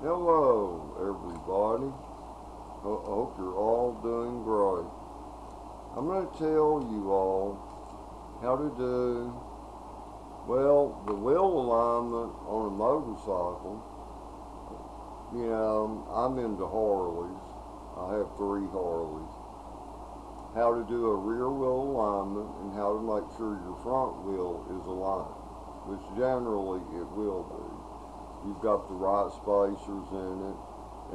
Hello, everybody. I hope you're all doing great. I'm going to tell you all how to do, well, the wheel alignment on a motorcycle. I'm into Harleys. I have 3 Harleys. How to do a rear wheel alignment and how to make sure your front wheel is aligned, which generally it will be. You've got the right spacers in it,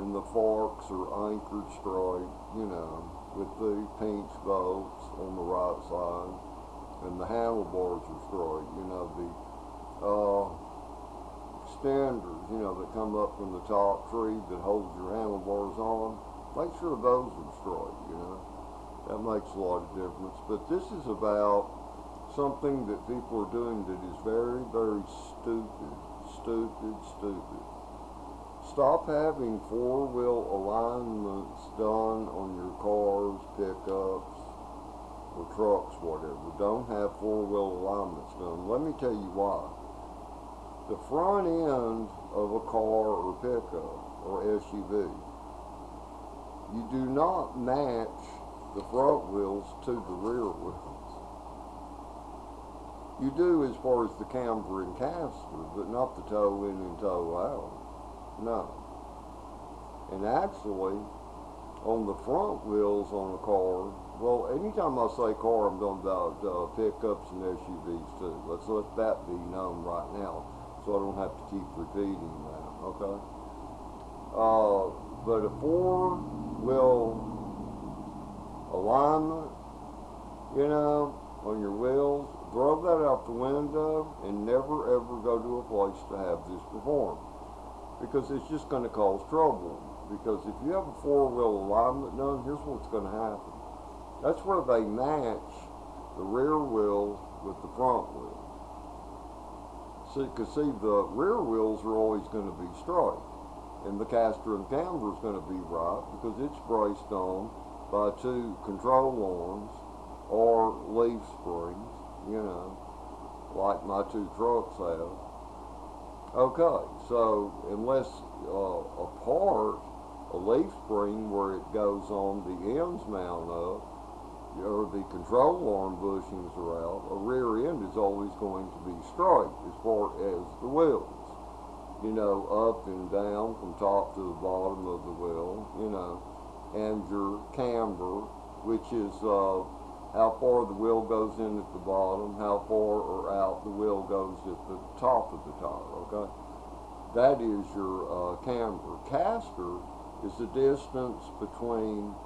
and the forks are anchored straight, with the pinch bolts on the right side, and the handlebars are straight, the extenders, that come up from the top tree that holds your handlebars on. Make sure those are straight. That makes a lot of difference. But this is about something that people are doing that is very, very stupid. Stupid. Stop having 4-wheel alignments done on your cars, pickups, or trucks, whatever. Don't have 4-wheel alignments done. Let me tell you why. The front end of a car or pickup or SUV, you do not match the front wheels to the rear wheels. You do as far as the camber and caster, but not the toe in and toe out. No. And actually, on the front wheels on a car, well, anytime I say car, I'm talking about pickups and SUVs too. Let's let that be known right now, so I don't have to keep repeating that, okay? But a 4-wheel alignment, on your wheels, throw that out the window and never ever go to a place to have this performed, because it's just going to cause trouble. Because if you have a 4-wheel alignment done, here's what's going to happen. That's where they match the rear wheels with the front wheels. See, the rear wheels are always going to be straight, and the caster and camber is going to be right because it's braced on by 2 control arms or leaf springs, like my 2 trucks have. Okay, so unless a leaf spring where it goes on, the ends mount up, or the control arm bushings are out, a rear end is always going to be straight as far as the wheels. Up and down from top to the bottom of the wheel, and your camber, which is how far the wheel goes in at the bottom, how far or out the wheel goes at the top of the tire, okay? That is your camber. Caster is the distance between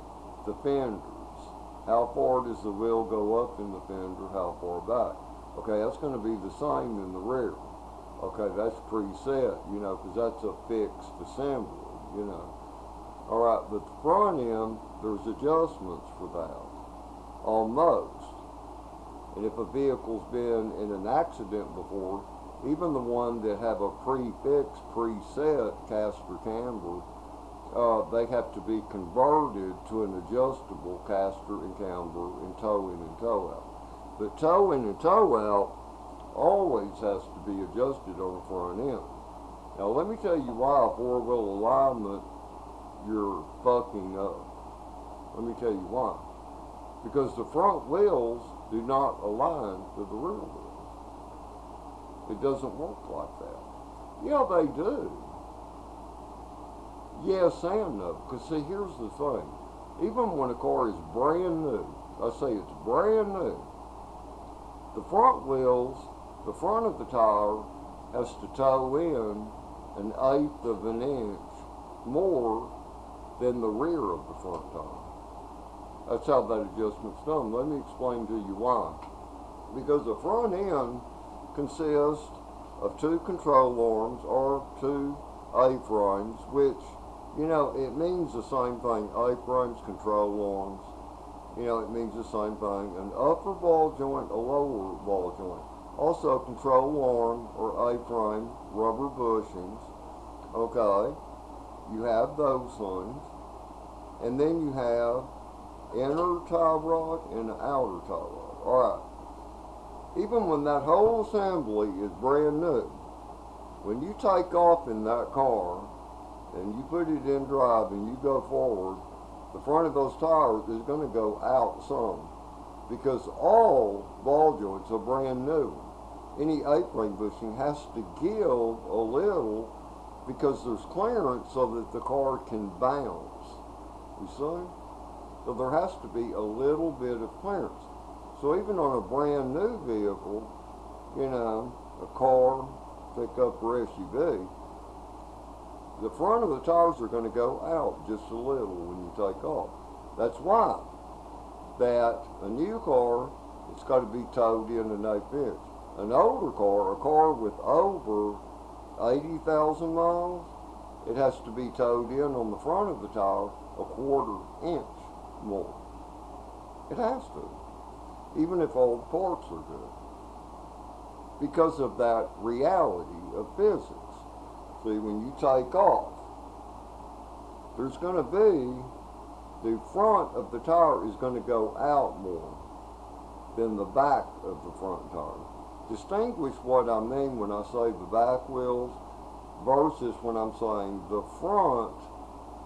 the fenders. How far does the wheel go up in the fender, how far back? Okay, that's going to be the same in the rear. Okay, that's preset, because that's a fixed assembly, Alright, but the front end, there's adjustments for that. Almost. And if a vehicle's been in an accident before, even the one that have a prefixed, preset caster camber, they have to be converted to an adjustable caster and camber and toe in and toe out. But toe in and toe out always has to be adjusted on the front end. Now let me tell you why a 4-wheel alignment you're fucking up. Let me tell you why. Because the front wheels do not align to the rear wheels. It doesn't work like that. Yeah, they do. Yes and no. Because see, here's the thing. Even when a car is brand new, I say it's brand new, the front wheels, the front of the tire has to toe in 1/8 of an inch more than the rear of the front tire. That's how that adjustment's done. Let me explain to you why. Because the front end consists of 2 control arms or 2 A-frames, which, it means the same thing. A-frames, control arms, it means the same thing. An upper ball joint, a lower ball joint. Also, control arm or A-frame, rubber bushings. Okay, you have those things. And then you have inner tie rod and an outer tie rod. Alright. Even when that whole assembly is brand new, when you take off in that car, and you put it in drive and you go forward, the front of those tires is going to go out some because all ball joints are brand new. Any A-frame bushing has to give a little because there's clearance so that the car can bounce. You see? So there has to be a little bit of clearance. So even on a brand new vehicle, you know, a car, pickup, or SUV, the front of the tires are going to go out just a little when you take off. That's why that a new car, it's got to be towed in an 1/8 inch. An older car, a car with over 80,000 miles, it has to be towed in on the front of the tire a 1/4 inch more. It has to, even if all the parts are good, because of that reality of physics. See, when you take off, there's going to be, the front of the tire is going to go out more than the back of the front tire. Distinguish what I mean when I say the back wheels versus when I'm saying the front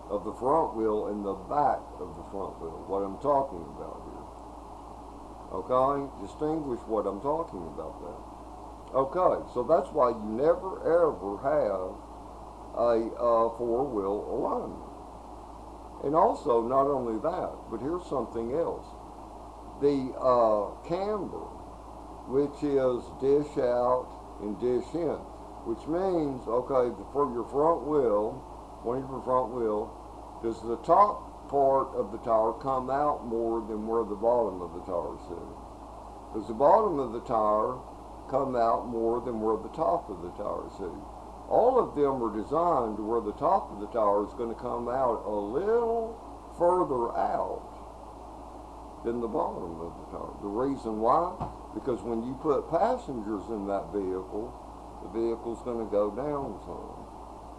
of the front wheel and the back of the front wheel, what I'm talking about here. Okay? Distinguish what I'm talking about there. Okay, so that's why you never ever have a four-wheel alignment. And also, not only that, but here's something else. The camber, which is dish out and dish in, which means, okay, for your front wheel, one of your front wheel, does the top part of the tire come out more than where the bottom of the tire is sitting? Does the bottom of the tire come out more than where the top of the tire is sitting? All of them are designed to where the top of the tire is going to come out a little further out than the bottom of the tire. The reason why? Because when you put passengers in that vehicle, the vehicle's going to go down some.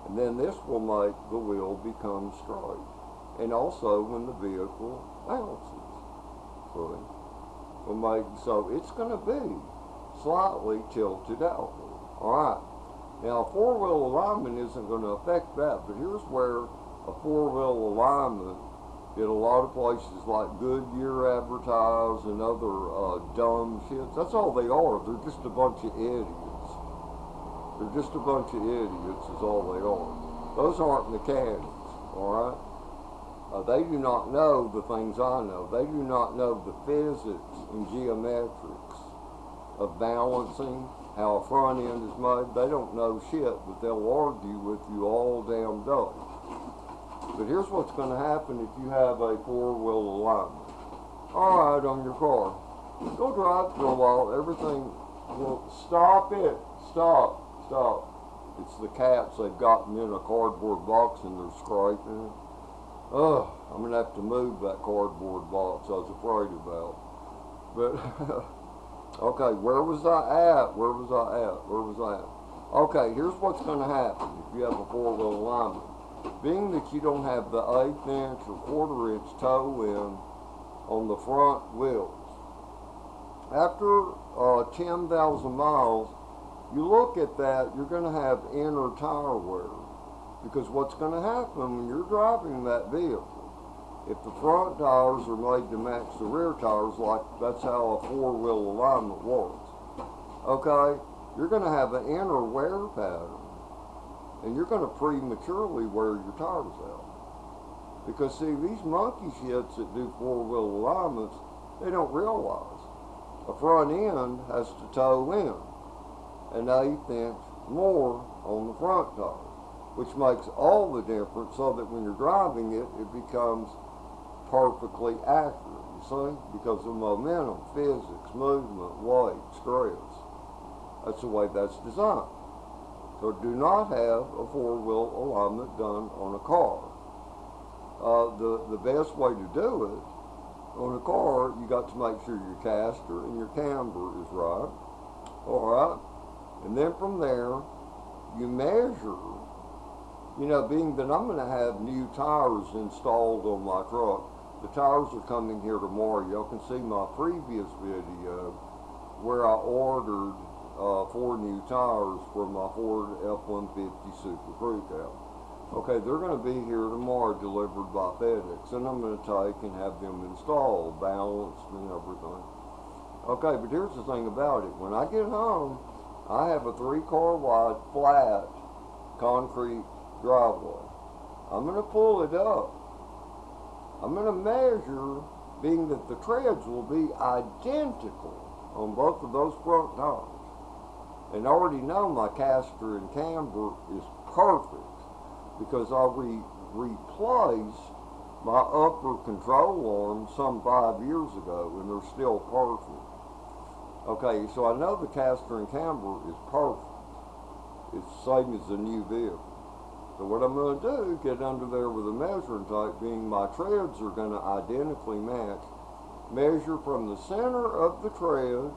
And then this will make the wheel become straight. And also when the vehicle bounces. So it's going to be slightly tilted outward. Alright. Now, four-wheel alignment isn't going to affect that, but here's where a four-wheel alignment that a lot of places like Goodyear advertise and other dumb shits, that's all they are. They're just a bunch of idiots. They're just a bunch of idiots is all they are. Those aren't mechanics, alright? They do not know the things I know. They do not know the physics and geometrics of balancing, how a front end is made. They don't know shit, but they'll argue with you all damn day. But here's what's going to happen if you have a four-wheel alignment. Alright, on your car. Go drive for a while, everything will stop it. Stop. It's the cats, they've gotten in a cardboard box and they're scraping it. Ugh, I'm going to have to move that cardboard box I was afraid about. But okay, where was I at? Okay, here's what's going to happen if you have a four-wheel alignment. Being that you don't have the 1/8 inch or 1/4 inch toe in on the front wheels, after 10,000 miles, you look at that, you're going to have inner tire wear. Because what's going to happen when you're driving that vehicle, if the front tires are made to match the rear tires, like that's how a four-wheel alignment works, okay, you're going to have an inner wear pattern, and you're going to prematurely wear your tires out. Because see, these monkey shits that do four-wheel alignments, they don't realize a front end has to toe in an 1/8 inch more on the front tire, which makes all the difference so that when you're driving it, it becomes perfectly accurate, you see? Because of momentum, physics, movement, weight, stress. That's the way that's designed. So do not have a four-wheel alignment done on a car. The best way to do it on a car, you got to make sure your caster and your camber is right. Alright? And then from there, you measure. You know, being that I'm going to have new tires installed on my truck, the tires are coming here tomorrow. Y'all can see my previous video where I ordered 4 new tires for my Ford F-150 Super Crew Cab. Okay, they're going to be here tomorrow, delivered by FedEx, and I'm going to take and have them installed, balanced, and everything. Okay, but here's the thing about it. When I get home, I have a 3-car wide, flat, concrete driveway. I'm going to pull it up. I'm going to measure, being that the treads will be identical on both of those front tires. And I already know my caster and camber is perfect because I replaced my upper control arm some 5 years ago and they're still perfect. Okay, so I know the caster and camber is perfect. It's the same as a new vehicle. So what I'm going to do, get under there with a measuring tape, being my treads are going to identically match, measure from the center of the tread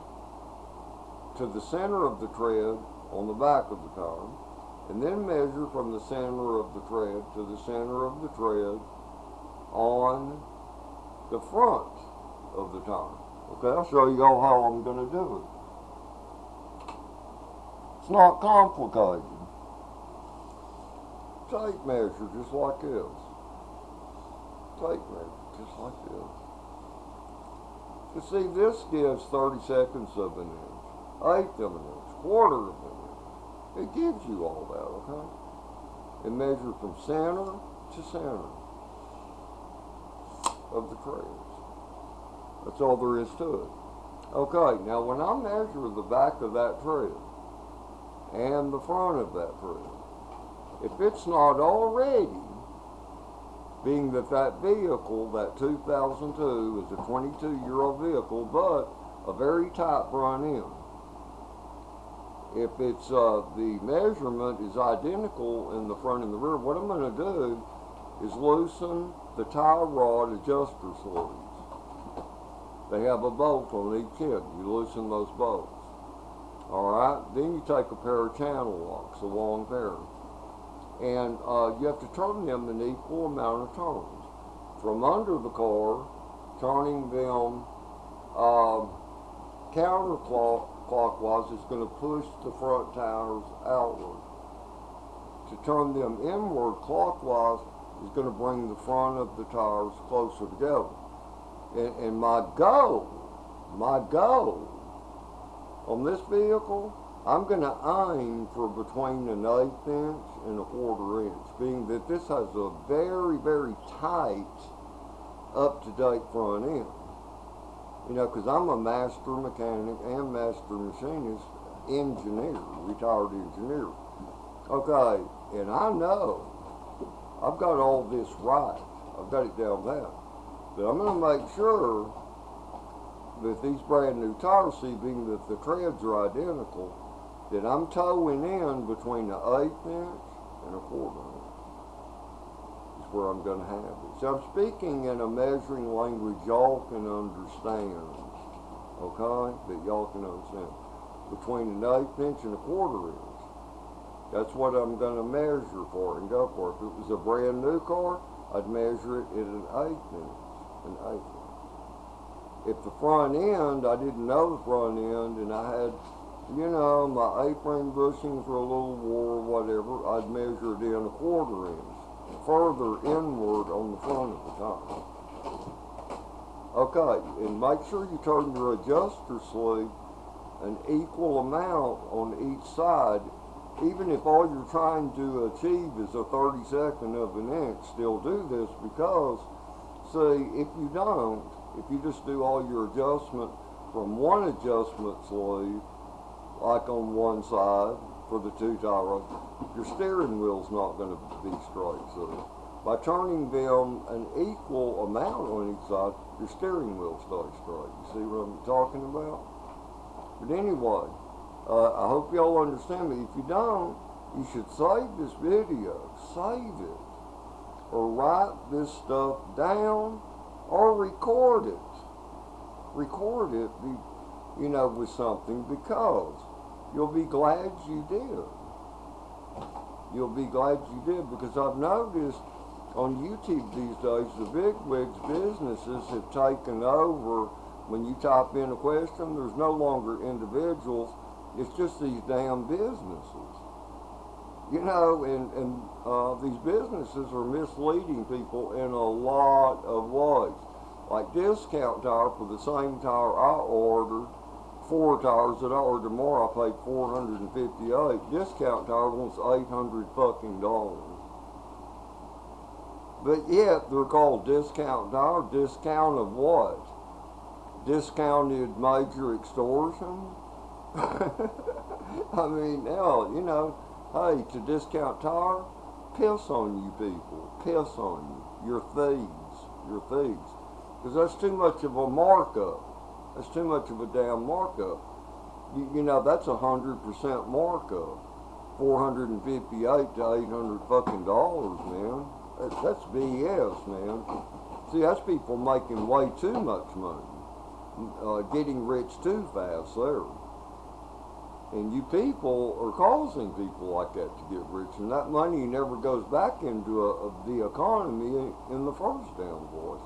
to the center of the tread on the back of the tire, and then measure from the center of the tread to the center of the tread on the front of the tire. Okay, I'll show you all how I'm going to do it. It's not complicated. Tape measure just like this. Tape measure just like this. You see, this gives 30 seconds of an inch, eighth of an inch, quarter of an inch. It gives you all that, okay? And measure from center to center of the treads. That's all there is to it. Okay, now when I measure the back of that tread and the front of that tread, if it's not already, being that that vehicle, that 2002, is a 22-year-old vehicle, but a very tight front end. If it's the measurement is identical in the front and the rear, what I'm going to do is loosen the tie rod adjuster sleeves. They have a bolt on each end. You loosen those bolts. All right. Then you take a pair of channel locks, a long pair. And you have to turn them an equal amount of turns. From under the car, turning them counterclockwise is going to push the front tires outward. To turn them inward clockwise is going to bring the front of the tires closer together. And my goal on this vehicle, I'm going to aim for between an 1/8 inch and a 1/4 inch, being that this has a very, very tight, up-to-date front end. You know, because I'm a master mechanic and master machinist, engineer, retired engineer. Okay, and I know I've got all this right. I've got it down pat. But I'm going to make sure that these brand new tires, being that the treads are identical, that I'm towing in between an 1/8 inch and a 1/4 inch. Is where I'm going to have it. So I'm speaking in a measuring language y'all can understand. Okay? That y'all can understand. Between an 1/8 inch and a 1/4 inch. That's what I'm going to measure for and go for. If it was a brand new car, I'd measure it at an 1/8 inch. An 1/8 inch. If the front end, I didn't know the front end, and I had, you know, my A-frame bushings were a little wore or whatever, I'd measure it in a 1/4 inch, further inward on the front of the tire. Okay, and make sure you turn your adjuster sleeve an equal amount on each side, even if all you're trying to achieve is a 32nd of an inch. Still do this because, see, if you don't, if you just do all your adjustment from one adjustment sleeve, like on one side for the 2 tires, your steering wheel's not going to be straight. So by turning them an equal amount on each side, your steering wheel stays straight. You see what I'm talking about? But anyway, I hope y'all understand me. If you don't, you should save this video. Save it. Or write this stuff down. Or record it. Record it, you know, with something, because you'll be glad you did. You'll be glad you did, because I've noticed on YouTube these days, the bigwigs businesses have taken over. When you type in a question, there's no longer individuals. It's just these damn businesses. You know, and these businesses are misleading people in a lot of ways. Like Discount Tire, for the same tire I ordered, 4 tires that I ordered tomorrow, I paid $458. Discount Tire wants $800 fucking dollars. But yet they're called Discount Tire. Discount of what? Discounted major extortion? I mean, hell, you know, hey, to Discount Tire, piss on you people. Piss on you. You're thieves. You're thieves. Because that's too much of a markup. That's too much of a damn markup. You know, that's 100% markup. 458 to 800 fucking dollars, man. That's BS, man. See, that's people making way too much money. Getting rich too fast there. And you people are causing people like that to get rich, and that money never goes back into the economy in the first damn place.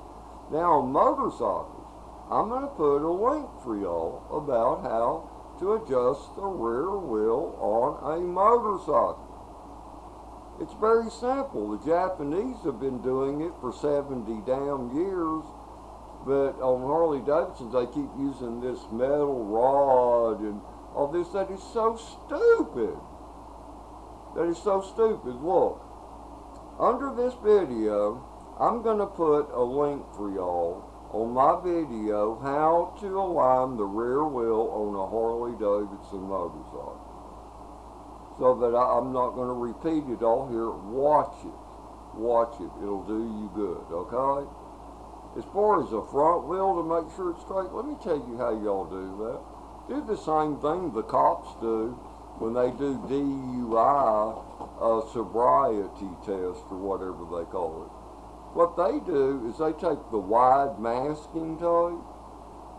Now, on motorcycles, I'm going to put a link for y'all about how to adjust the rear wheel on a motorcycle. It's very simple. The Japanese have been doing it for 70 damn years, but on Harley Davidsons they keep using this metal rod and all this. That is so stupid. That is so stupid. Look, under this video, I'm going to put a link for y'all on my video how to align the rear wheel on a Harley Davidson motorcycle. So that I'm not going to repeat it all here. Watch it. Watch it. It'll do you good, okay? As far as the front wheel to make sure it's straight, let me tell you how y'all do that. Do the same thing the cops do when they do DUI sobriety test or whatever they call it. What they do is they take the wide masking tape,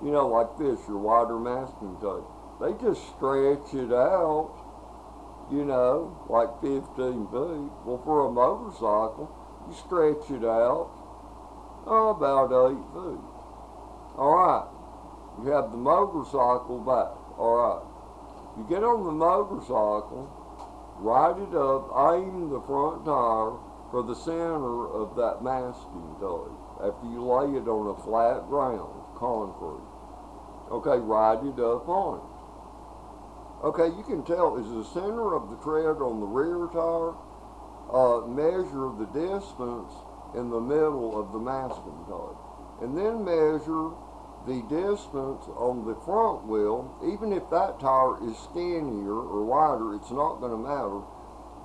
you know, like this, your wider masking tape. They just stretch it out, you know, like 15 feet. Well, for a motorcycle, you stretch it out about 8 feet. All right. You have the motorcycle back. All right. You get on the motorcycle, ride it up, aim the front tire for the center of that masking tape after you lay it on a flat ground, concrete. Okay, ride it up on it. Okay, you can tell, is the center of the tread on the rear tire, measure the distance in the middle of the masking tape. And then measure the distance on the front wheel. Even if that tire is skinnier or wider, it's not going to matter,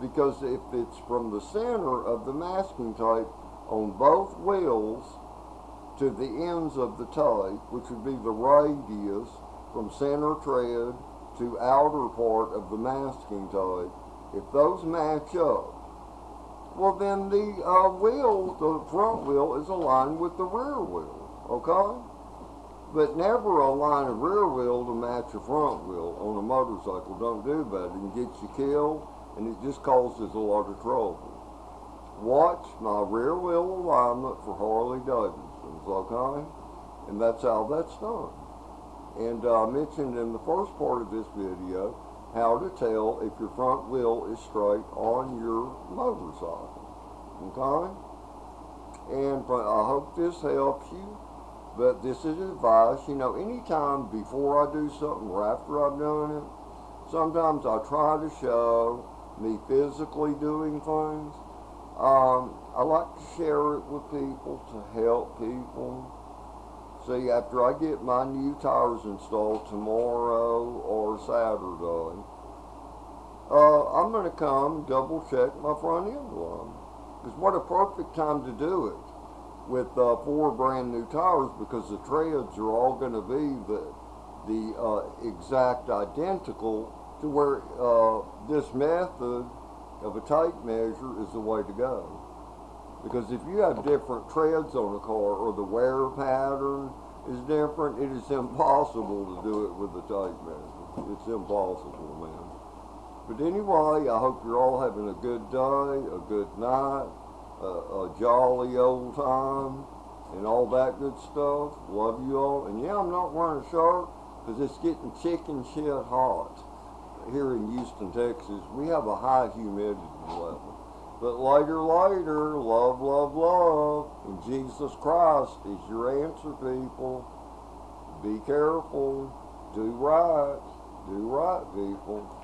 because if it's from the center of the masking tape on both wheels to the ends of the tape, which would be the radius from center tread to outer part of the masking tape, if those match up, well then the front wheel is aligned with the rear wheel, okay? But never align a rear wheel to match a front wheel on a motorcycle. Don't do that. It can get you killed, and it just causes a lot of trouble. Watch my rear wheel alignment for Harley Davidsons, okay? And that's how that's done. And I mentioned in the first part of this video how to tell if your front wheel is straight on your motorcycle, okay? And I hope this helps you. But this is advice, you know, anytime before I do something or after I've done it, sometimes I try to show me physically doing things. I like to share it with people to help people. See, after I get my new tires installed tomorrow or Saturday, I'm going to come double check my front end line. Because what a perfect time to do it with 4 brand new tires, because the treads are all going to be the exact identical to where this method of a tape measure is the way to go. Because if you have different treads on a car or the wear pattern is different, it is impossible to do it with a tape measure. It's impossible, man. But anyway, I hope you're all having a good day, a good night, a jolly old time, and all that good stuff. Love you all. And yeah, I'm not wearing a shirt because it's getting chicken shit hot. here in Houston, Texas, we have a high humidity level. But later, love, love, love. And Jesus Christ is your answer, people. Be careful. Do right, people.